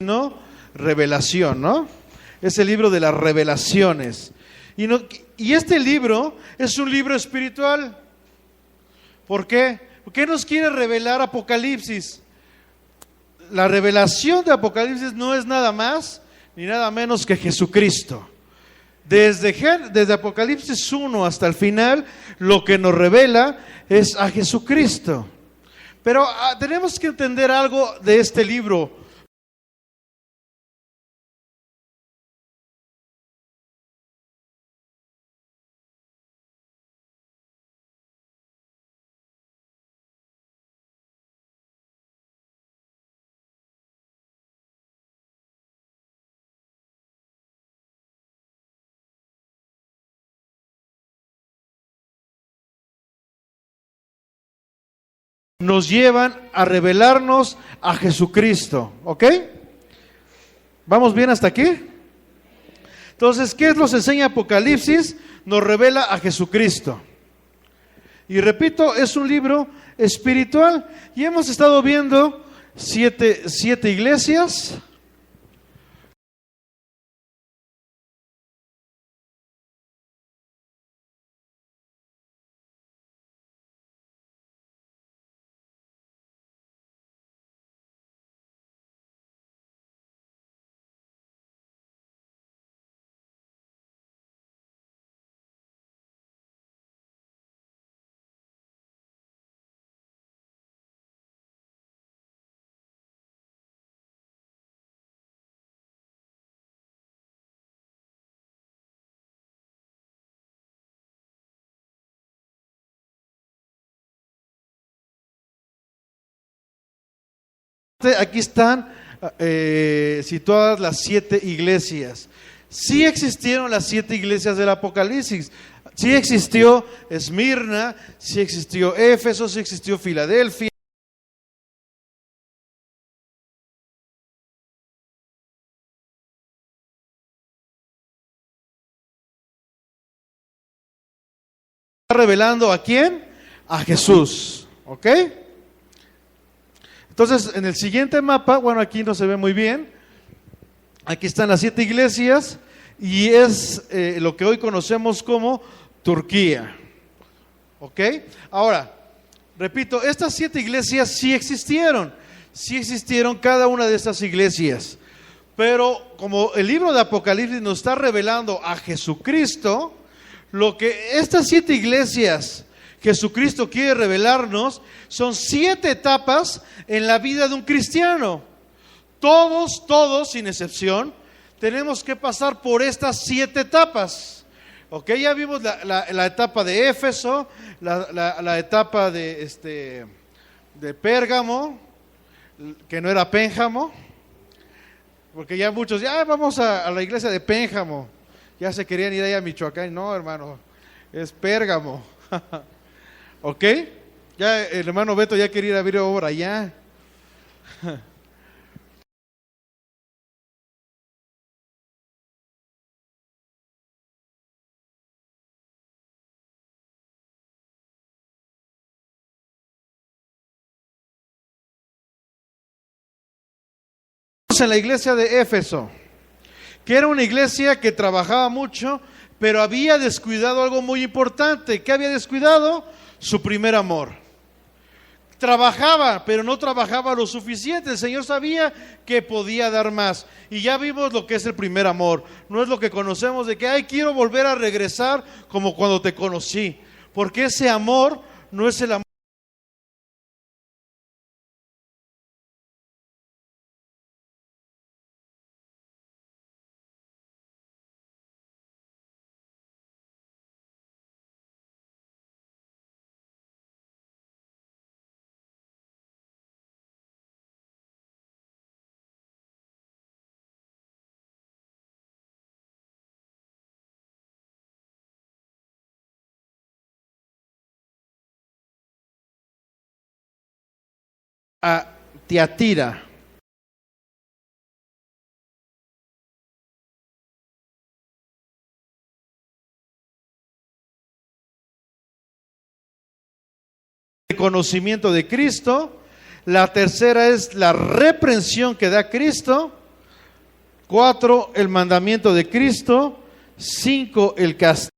¿no? Revelación, ¿no? Es el libro de las revelaciones. Y este libro es un libro espiritual. ¿Por qué? ¿Por qué nos quiere revelar Apocalipsis? La revelación de Apocalipsis no es nada más ni nada menos que Jesucristo. Desde Apocalipsis 1 hasta el final, lo que nos revela es a Jesucristo. Pero tenemos que entender algo de este libro. Nos llevan a revelarnos a Jesucristo, ¿ok? ¿Vamos bien hasta aquí? Entonces, ¿qué nos enseña Apocalipsis? Nos revela a Jesucristo. Y repito, es un libro espiritual. Y hemos estado viendo siete iglesias. Aquí están situadas las 7 iglesias. Sí existieron las 7 iglesias del Apocalipsis. Sí existió Esmirna, sí existió Éfeso, sí existió Filadelfia. ¿Está revelando a quién? A Jesús. ¿Ok? Entonces, en el siguiente mapa, bueno, aquí no se ve muy bien. Aquí están las 7 iglesias y es lo que hoy conocemos como Turquía. ¿Ok? Ahora, repito, estas 7 iglesias sí existieron cada una de estas iglesias. Pero como el libro de Apocalipsis nos está revelando a Jesucristo, lo que estas 7 iglesias Jesucristo quiere revelarnos son 7 etapas en la vida de un cristiano. Todos, sin excepción, tenemos que pasar por estas 7 etapas. Ok, ya vimos la etapa de Éfeso, la etapa de Pérgamo, que no era Pénjamo, porque ya muchos, vamos a la iglesia de Pénjamo, ya se querían ir ahí a Michoacán. No, hermano, es Pérgamo. ¿Ok? Ya el hermano Beto ya quería ir a ver obra allá. En la iglesia de Éfeso, que era una iglesia que trabajaba mucho, pero había descuidado algo muy importante. ¿Qué había descuidado? Su primer amor. Trabajaba, pero no trabajaba lo suficiente. El Señor sabía que podía dar más. Y ya vimos lo que es el primer amor. No es lo que conocemos de que, quiero volver a regresar como cuando te conocí. Porque ese amor no es el amor. A Tiatira. El conocimiento de Cristo. La tercera es la reprensión que da Cristo. 4, el mandamiento de Cristo. 5, el castigo.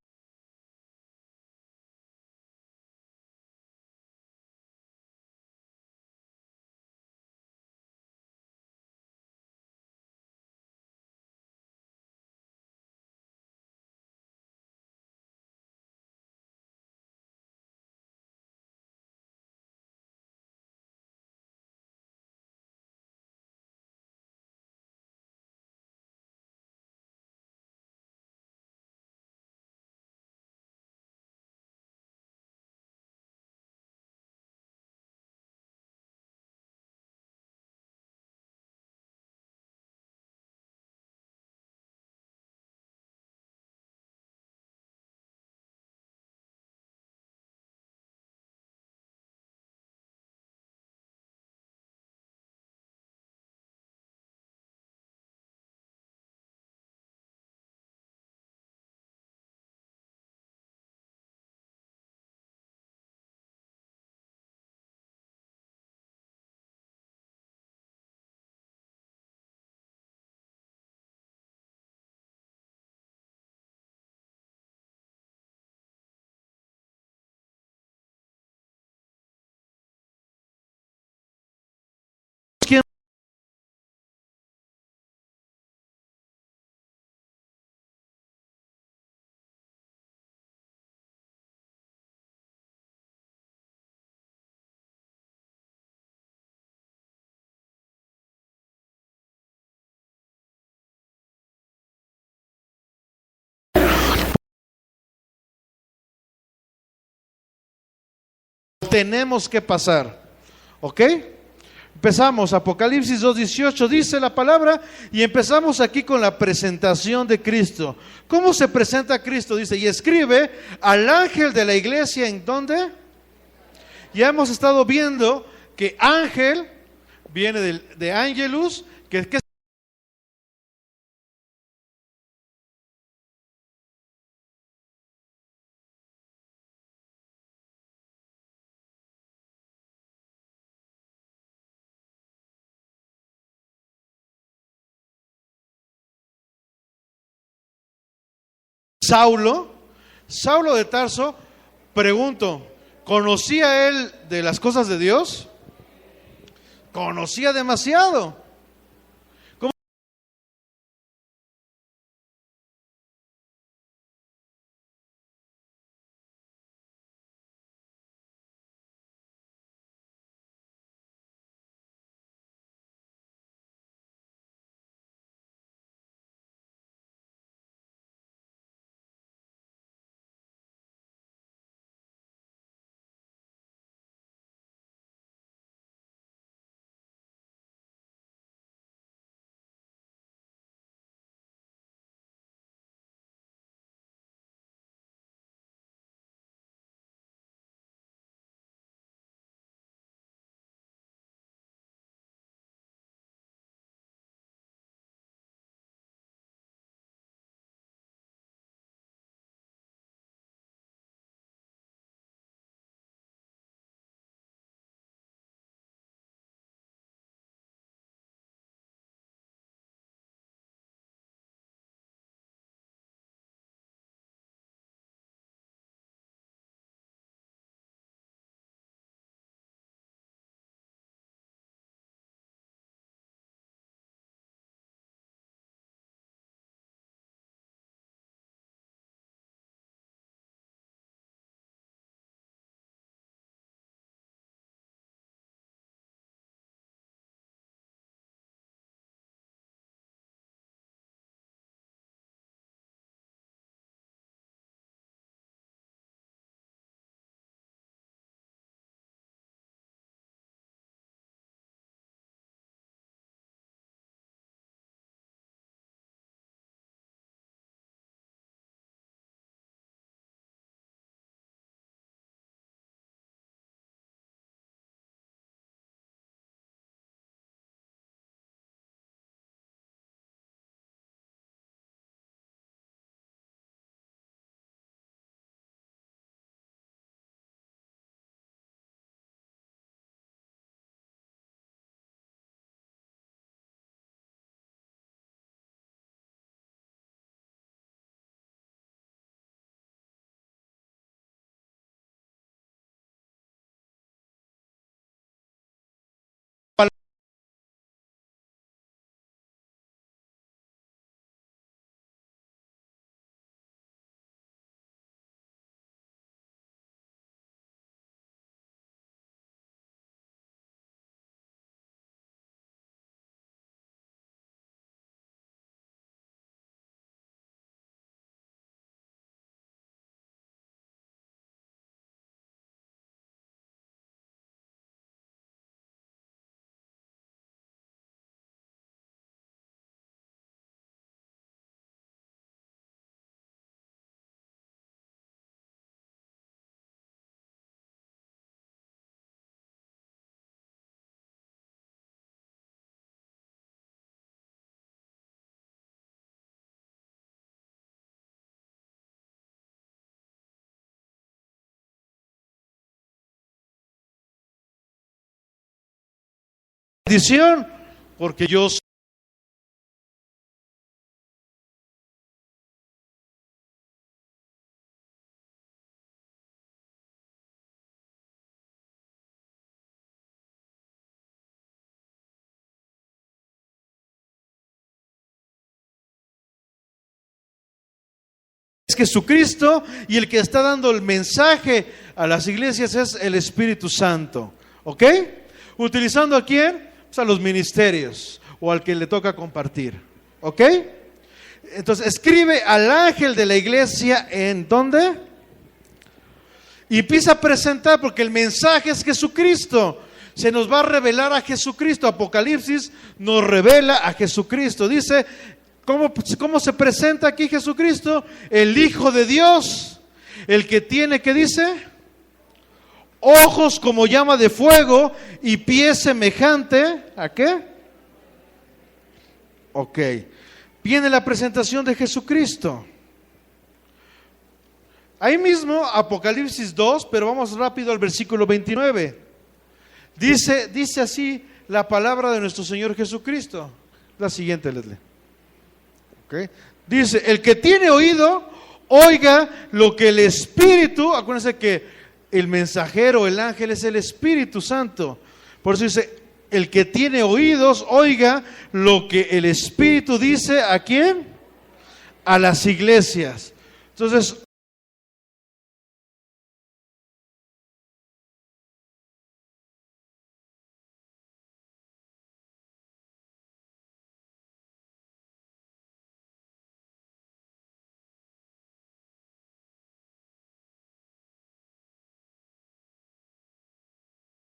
Tenemos que pasar, ¿ok? Empezamos, Apocalipsis 2:18 dice la palabra, y empezamos aquí con la presentación de Cristo. ¿Cómo se presenta Cristo? Dice, y escribe al ángel de la iglesia, ¿en dónde? Ya hemos estado viendo que ángel viene de angelus, que Saulo, Saulo de Tarso. Pregunto, ¿conocía él de las cosas de Dios? Conocía demasiado. bendición, porque yo soy. Es Jesucristo, y el que está dando el mensaje a las iglesias es el Espíritu Santo. ¿Ok? ¿Utilizando a quién? Pues a los ministerios o al que le toca compartir. ¿Ok? Entonces escribe al ángel de la iglesia, ¿en dónde? Y empieza a presentar, porque el mensaje es Jesucristo. Se nos va a revelar a Jesucristo. Apocalipsis nos revela a Jesucristo. Dice, ¿cómo se presenta aquí Jesucristo? El Hijo de Dios, el que tiene, ¿qué dice? Ojos como llama de fuego y pies semejante, ¿a qué? Ok. Viene la presentación de Jesucristo. Ahí mismo, Apocalipsis 2, pero vamos rápido al versículo 29. Dice así la palabra de nuestro Señor Jesucristo. La siguiente, Leslie. Okay. Dice, el que tiene oído, oiga lo que el Espíritu, acuérdense que el mensajero, el ángel es el Espíritu Santo. Por eso dice, el que tiene oídos, oiga lo que el Espíritu dice, ¿a quién? A las iglesias. Entonces,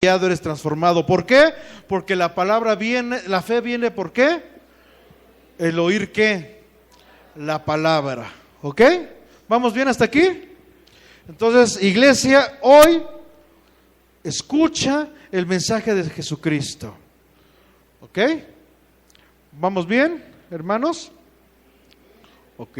eres transformado. ¿Por qué? Porque la palabra viene, la fe viene, ¿por qué? El oír, ¿qué? La palabra. ¿Ok? ¿Vamos bien hasta aquí? Entonces, iglesia, hoy escucha el mensaje de Jesucristo. ¿Ok? ¿Vamos bien, hermanos? Ok.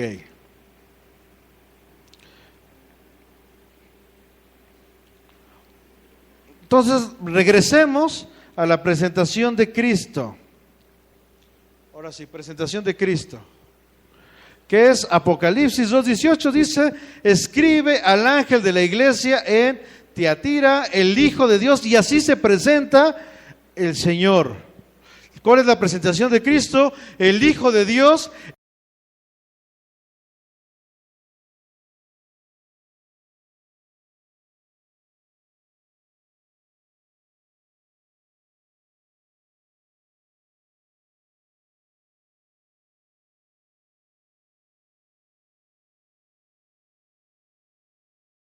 Entonces, regresemos a la presentación de Cristo. Ahora sí, presentación de Cristo. Que es Apocalipsis 2:18, dice, escribe al ángel de la iglesia en Tiatira, el Hijo de Dios, y así se presenta el Señor. ¿Cuál es la presentación de Cristo? El Hijo de Dios.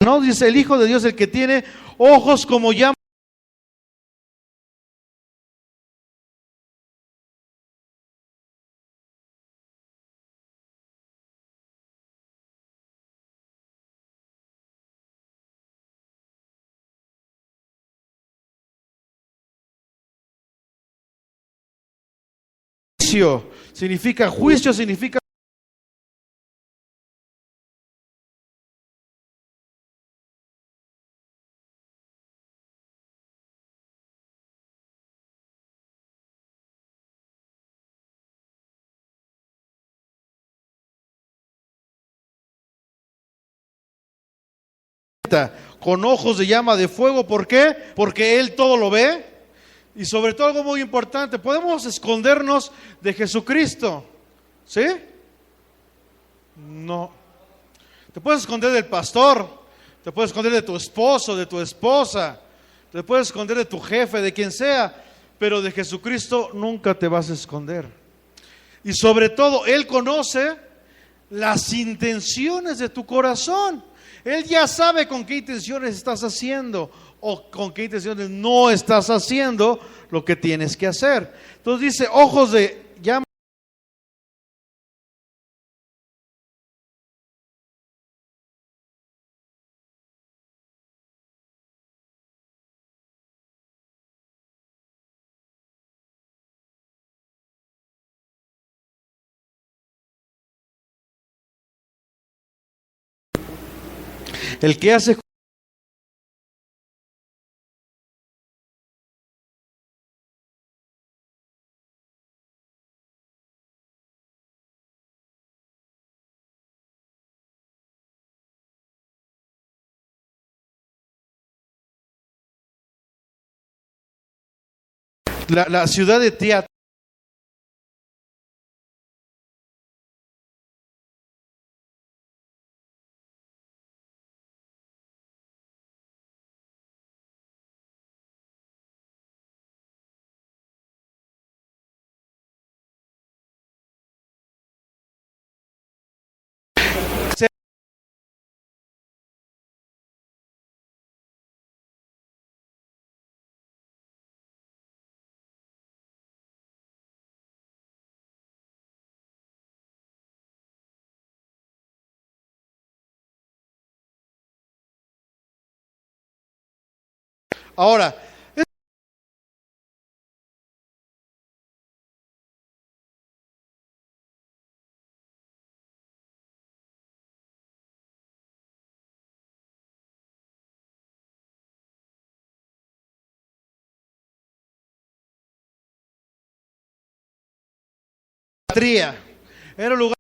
No, dice el Hijo de Dios, el que tiene ojos como llama. Significa juicio, significa con ojos de llama de fuego. ¿Por qué? Porque Él todo lo ve. Y sobre todo algo muy importante, podemos escondernos de Jesucristo. ¿Sí? No. Te puedes esconder del pastor, te puedes esconder de tu esposo, de tu esposa, te puedes esconder de tu jefe, de quien sea, pero de Jesucristo nunca te vas a esconder. Y sobre todo, Él conoce las intenciones de tu corazón. Él ya sabe con qué intenciones estás haciendo o con qué intenciones no estás haciendo lo que tienes que hacer. Entonces dice, ojos de llama. El que hace la ciudad de Tiatira. Ahora, Tría era un lugar.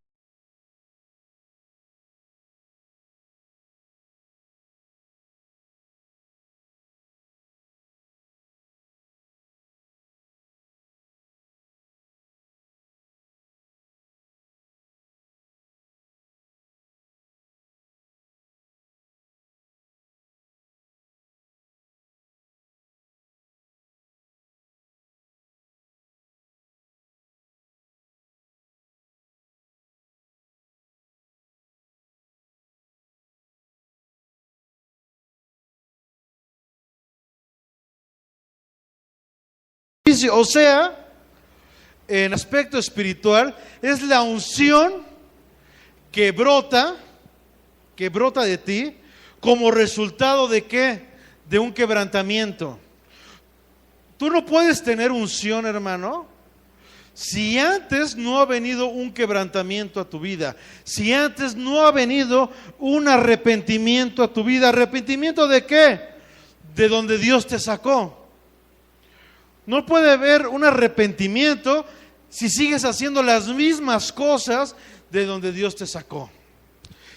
O sea, en aspecto espiritual, es la unción que brota de ti, como resultado de ¿qué? De un quebrantamiento. Tú no puedes tener unción, hermano, si antes no ha venido un quebrantamiento a tu vida, si antes no ha venido un arrepentimiento a tu vida. ¿Arrepentimiento de qué? De donde Dios te sacó. No puede haber un arrepentimiento si sigues haciendo las mismas cosas de donde Dios te sacó.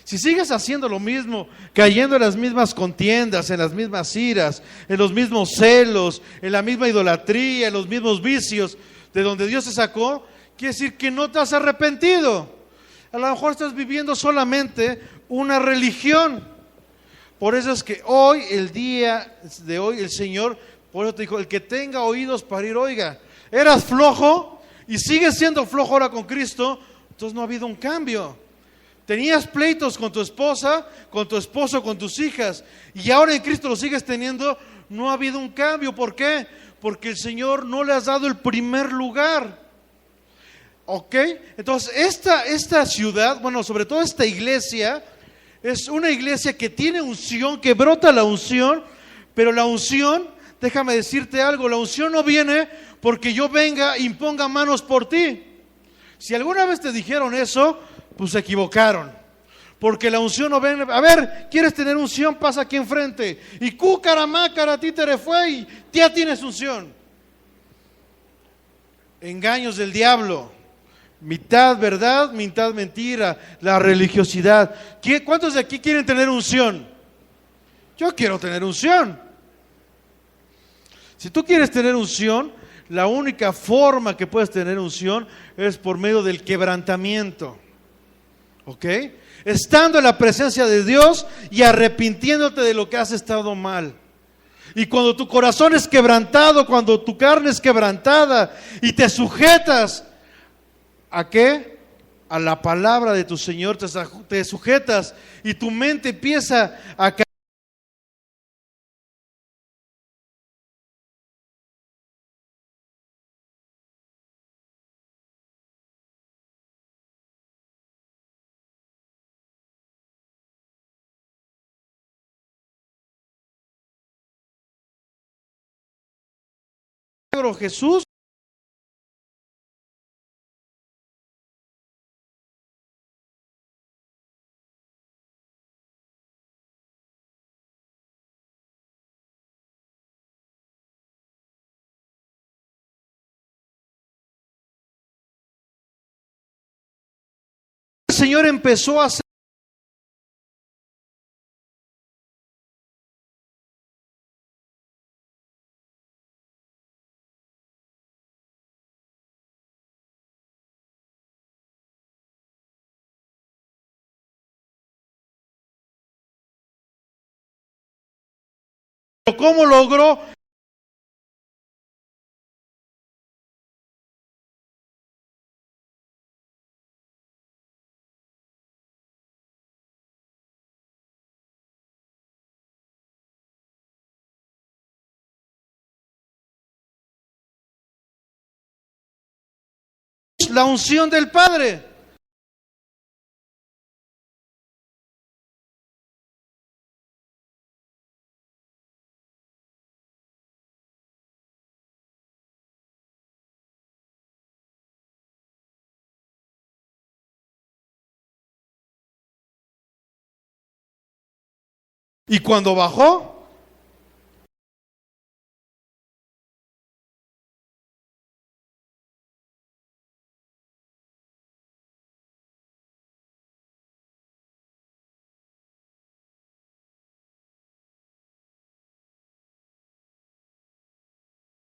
Si sigues haciendo lo mismo, cayendo en las mismas contiendas, en las mismas iras, en los mismos celos, en la misma idolatría, en los mismos vicios de donde Dios te sacó, quiere decir que no te has arrepentido. A lo mejor estás viviendo solamente una religión. Por eso es que hoy, el día de hoy, el Señor, por eso te dijo, el que tenga oídos para oír, oiga. Eras flojo y sigues siendo flojo ahora con Cristo, entonces no ha habido un cambio. Tenías pleitos con tu esposa, con tu esposo, con tus hijas, y ahora en Cristo lo sigues teniendo, no ha habido un cambio. ¿Por qué? Porque el Señor no le has dado el primer lugar. ¿Ok? Entonces, esta ciudad, bueno, sobre todo esta iglesia, es una iglesia que tiene unción, que brota la unción, pero la unción, déjame decirte algo, la unción no viene porque yo venga e imponga manos por ti. Si alguna vez te dijeron eso, pues se equivocaron. Porque la unción no viene, a ver, ¿quieres tener unción? Pasa aquí enfrente. Y cúcaramácara, títere fue y ya tienes unción. Engaños del diablo. Mitad verdad, mitad mentira, la religiosidad. ¿Cuántos de aquí quieren tener unción? Yo quiero tener unción. Si tú quieres tener unción, la única forma que puedes tener unción es por medio del quebrantamiento. ¿Ok? Estando en la presencia de Dios y arrepintiéndote de lo que has estado mal. Y cuando tu corazón es quebrantado, cuando tu carne es quebrantada y te sujetas, ¿a qué? A la palabra de tu Señor, te sujetas y tu mente empieza a caer. Jesús el Señor empezó a hacer Pero ¿cómo logró? La unción del Padre. Y cuando bajó,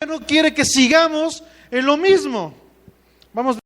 no quiere que sigamos en lo mismo. Vamos.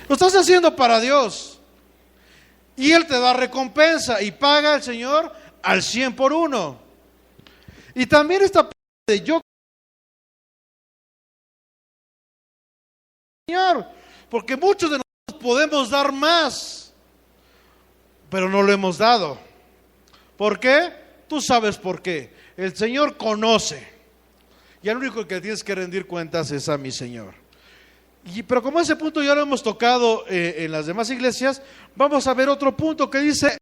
Lo estás haciendo para Dios. Y Él te da recompensa y paga al Señor al 100 por uno. Y también esta parte de yo, Señor, porque muchos de nosotros podemos dar más, pero no lo hemos dado. ¿Por qué? Tú sabes por qué. El Señor conoce. Y al único que tienes que rendir cuentas es a mi Señor. Pero como ese punto ya lo hemos tocado en las demás iglesias, vamos a ver otro punto que dice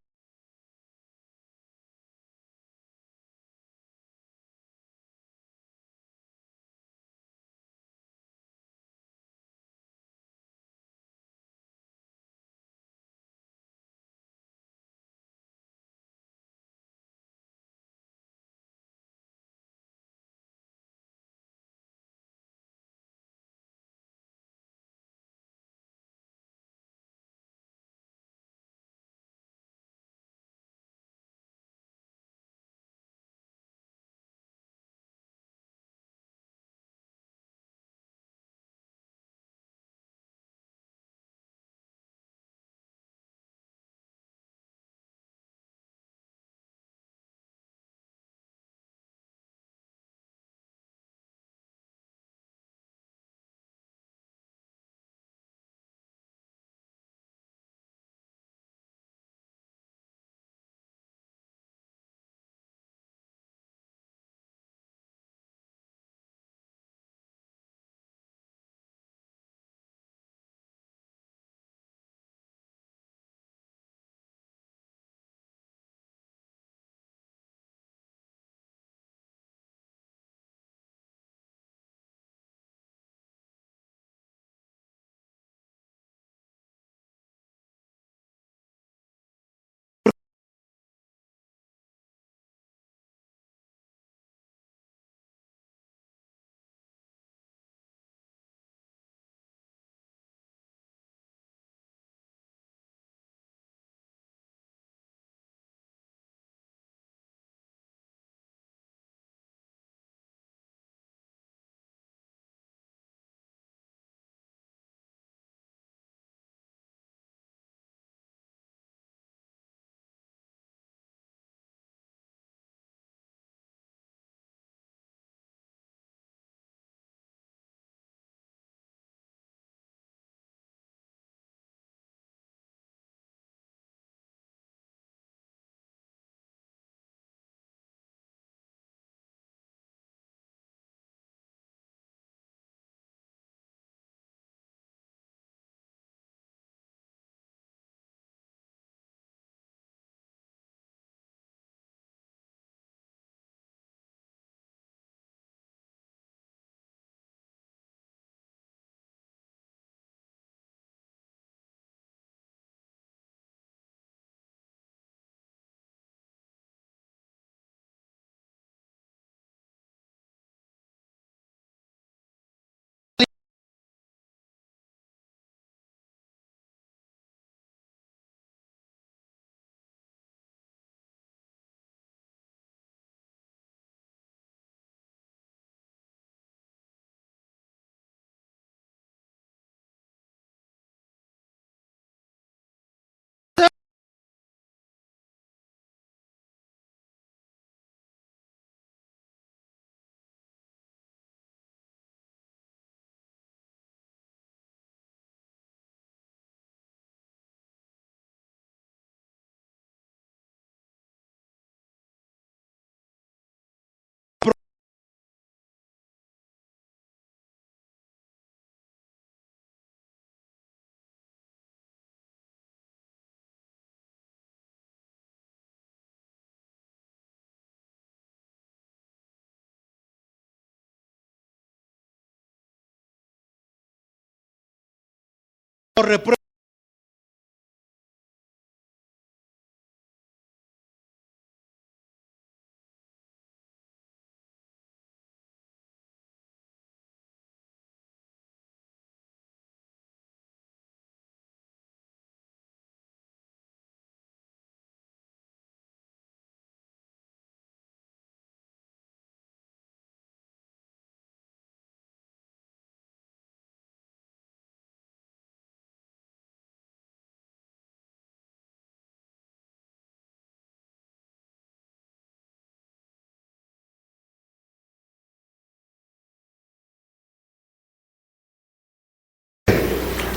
reprueba.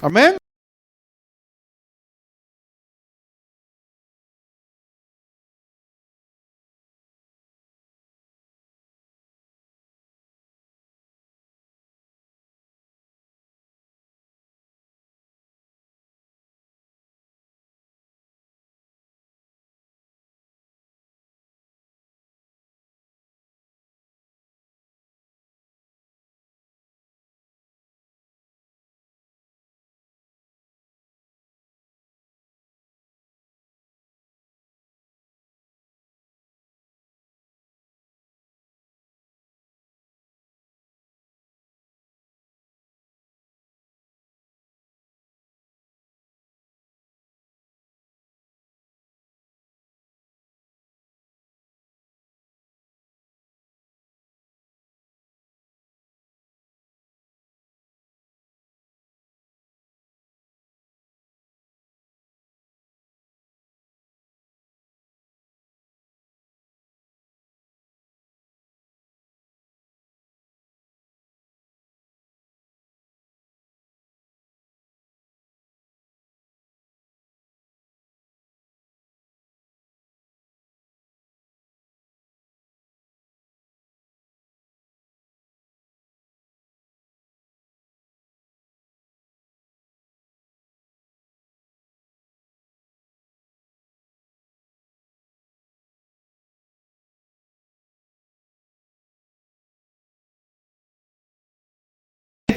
Amén.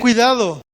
Cuidado.